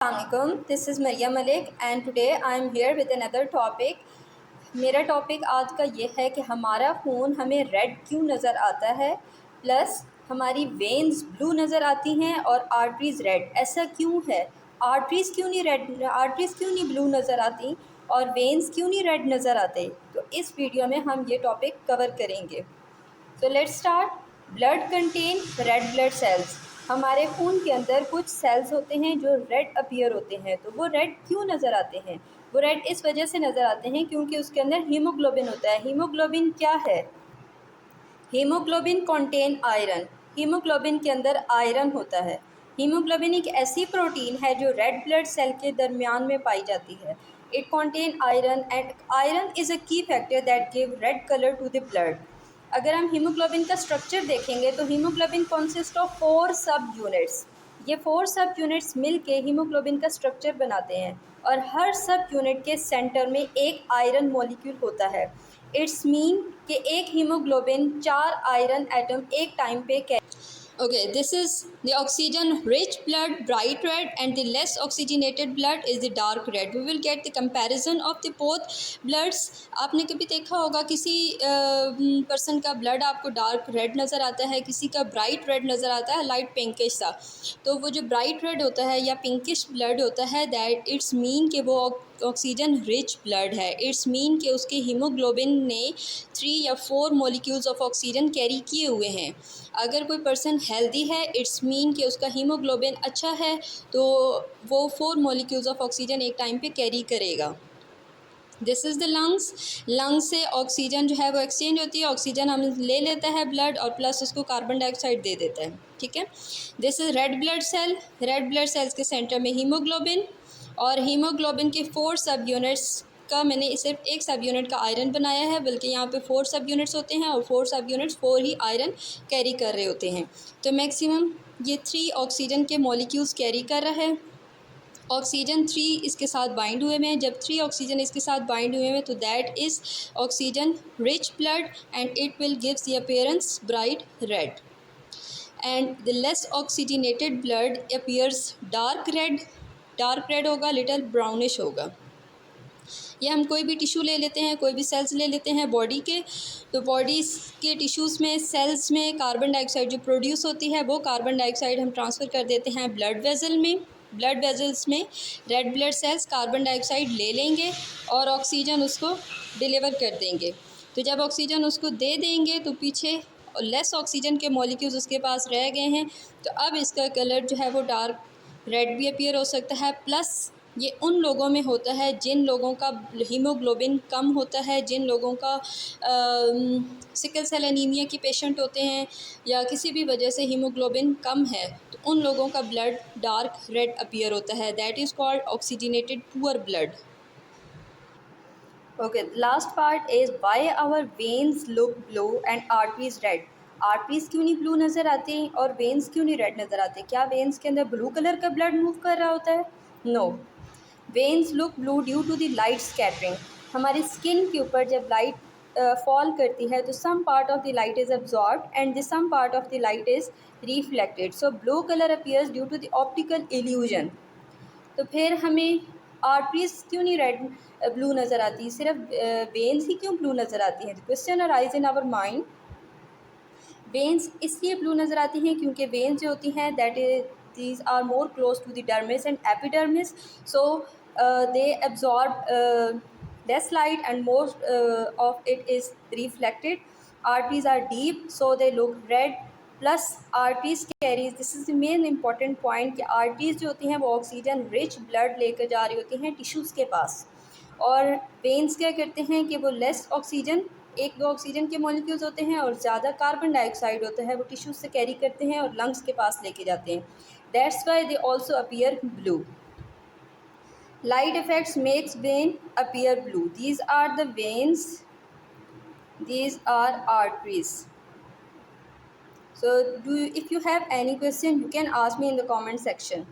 Assalamualaikum. This is Maria Malik and today I am here with another topic. मेरा topic आज का ये है कि हमारा खून हमें रेड क्यों नज़र आता है, प्लस हमारी वेन्स ब्लू नज़र आती हैं और आर्टरीज़ रेड। ऐसा क्यों है? आर्टरीज़ क्यों नहीं ब्लू नज़र आती और वेन्स क्यों नहीं रेड नज़र आते? तो इस वीडियो में हम ये टॉपिक कवर करेंगे। तो let's start. Blood contain red blood sales. हमारे खून के अंदर कुछ सेल्स होते हैं जो रेड अपीयर होते हैं। तो वो रेड क्यों नज़र आते हैं? वो रेड इस वजह से नज़र आते हैं क्योंकि उसके अंदर हीमोग्लोबिन होता है। हीमोग्लोबिन क्या है? Haemoglobin contain iron. हीमोग्लोबिन के अंदर आयरन होता है। हीमोग्लोबिन एक ऐसी प्रोटीन है जो रेड ब्लड सेल के दरमियान में पाई जाती है। It contain iron and iron is a key factor that give red colour to the blood. अगर हम हीमोग्लोबिन का स्ट्रक्चर देखेंगे तो हीमोग्लोबिन कॉन्सिस्ट ऑफ 4 सब यूनिट्स। ये 4 सब यूनिट्स मिल के हीमोग्लोबिन का स्ट्रक्चर बनाते हैं और हर सब यूनिट के सेंटर में एक आयरन मॉलिक्यूल होता है। इट्स मीन कि एक हीमोग्लोबिन 4 आयरन एटम एक टाइम पे Okay, this is the oxygen-rich blood, bright red, and the less oxygenated blood is the dark red. We will get the comparison of the both bloods. आपने कभी देखा होगा किसी person का blood आपको dark red नज़र आता है, किसी का ब्राइट रेड नज़र आता है, लाइट पिंकिश सा। तो वो जो ब्राइट रेड होता है या पिंकिश ब्लड होता है, दैट इट्स मीन कि वो ऑक्सीजन रिच ब्लड है। इट्स मीन कि उसके हीमोग्लोबिन ने 3 या 4 मॉलिक्यूल्स ऑफ ऑक्सीजन कैरी किए हुए हैं। अगर कोई पर्सन हेल्दी है, इट्स मीन कि उसका हीमोग्लोबिन अच्छा है, तो वो 4 मॉलिक्यूल्स ऑफ ऑक्सीजन एक टाइम पे कैरी करेगा। दिस इज़ द लंग्स से ऑक्सीजन जो है वो एक्सचेंज होती है। ऑक्सीजन हम ले लेता है ब्लड और प्लस उसको कार्बन डाइऑक्साइड दे देता है। ठीक है। This is red blood cell. Red blood cells के सेंटर में हीमोग्लोबिन और हीमोग्लोबिन के 4 सब यूनिट्स का मैंने सिर्फ एक सब यूनिट का आयरन बनाया है, बल्कि यहाँ पे 4 सब यूनिट्स होते हैं और 4 सब यूनिट्स 4 ही आयरन कैरी कर रहे होते हैं। तो मैक्सिमम ये 3 ऑक्सीजन के मॉलिक्यूल्स कैरी कर रहा है। ऑक्सीजन 3 इसके साथ बाइंड हुए हैं। जब 3 ऑक्सीजन इसके साथ बाइंड हुए हैं तो that is oxygen rich blood and it will gives the appearance bright red and the less oxygenated blood appears dark red होगा, लिटिल ब्राउनिश होगा। या हम कोई भी टिश्यू ले लेते हैं, कोई भी सेल्स ले लेते हैं बॉडी के, तो बॉडी के टिश्यूज़ में, सेल्स में कार्बन डाइऑक्साइड जो प्रोड्यूस होती है, वो कार्बन डाइऑक्साइड हम ट्रांसफ़र कर देते हैं ब्लड वेसल में। ब्लड वेजल्स में red blood sales carbon dioxide ले लेंगे और ऑक्सीजन उसको डिलीवर कर देंगे। तो जब ऑक्सीजन उसको दे देंगे तो पीछे लेस ऑक्सीजन के मॉलिक्यूल्स उसके पास रह गए हैं, तो अब इसका कलर जो है वो डार्क रेड भी अपीयर हो सकता है। प्लस ये उन लोगों में होता है जिन लोगों का हीमोग्लोबिन कम होता है, जिन लोगों का सिकल सेल एनीमिया की पेशेंट होते हैं या किसी भी वजह से हीमोग्लोबिन कम है, तो उन लोगों का ब्लड डार्क रेड अपीयर होता है। That is called oxygenated poor blood. Okay, last part is why our veins look blue and arteries red. Arteries क्यों नहीं ब्लू नज़र आती और वेन्स क्यों नहीं रेड नज़र आते? क्या वेन्स के अंदर ब्लू कलर का ब्लड मूव कर रहा होता है? No. Veins look blue due to the light scattering. हमारी स्किन के ऊपर जब लाइट फॉल करती है तो some part of the light is absorbed and the some part of the light is reflected, so blue colour appears due to the optical illusion. तो फिर हमें आर्टरीज क्यों नहीं रेड ब्लू नज़र आती, सिर्फ वेन्स ही क्यों ब्लू नज़र आती हैं? The question arise in our mind. Veins इसलिए ब्लू नज़र आती हैं क्योंकि वेन्स जो होती हैं that is these are more close to the dermis and epidermis, so they absorb less light and most of it is reflected. Arteries are deep so they look red, plus arteries carries, this is the main important point कि arteries जो होती हैं वो oxygen rich blood लेकर जा रही होती हैं टिश्यूज़ के पास, और वेन्स क्या करते हैं कि वो लेस ऑक्सीजन, 1-2 ऑक्सीजन के मॉलिक्यूल्स होते हैं और ज़्यादा कार्बन डाइऑक्साइड होता है, वो टिश्यूज़ से कैरी करते हैं और लंग्स के पास लेके जाते हैं। That's why they also appear blue. Light effects makes vein appear blue. These are the veins, these are arteries. So if you have any question you can ask me in the comment section.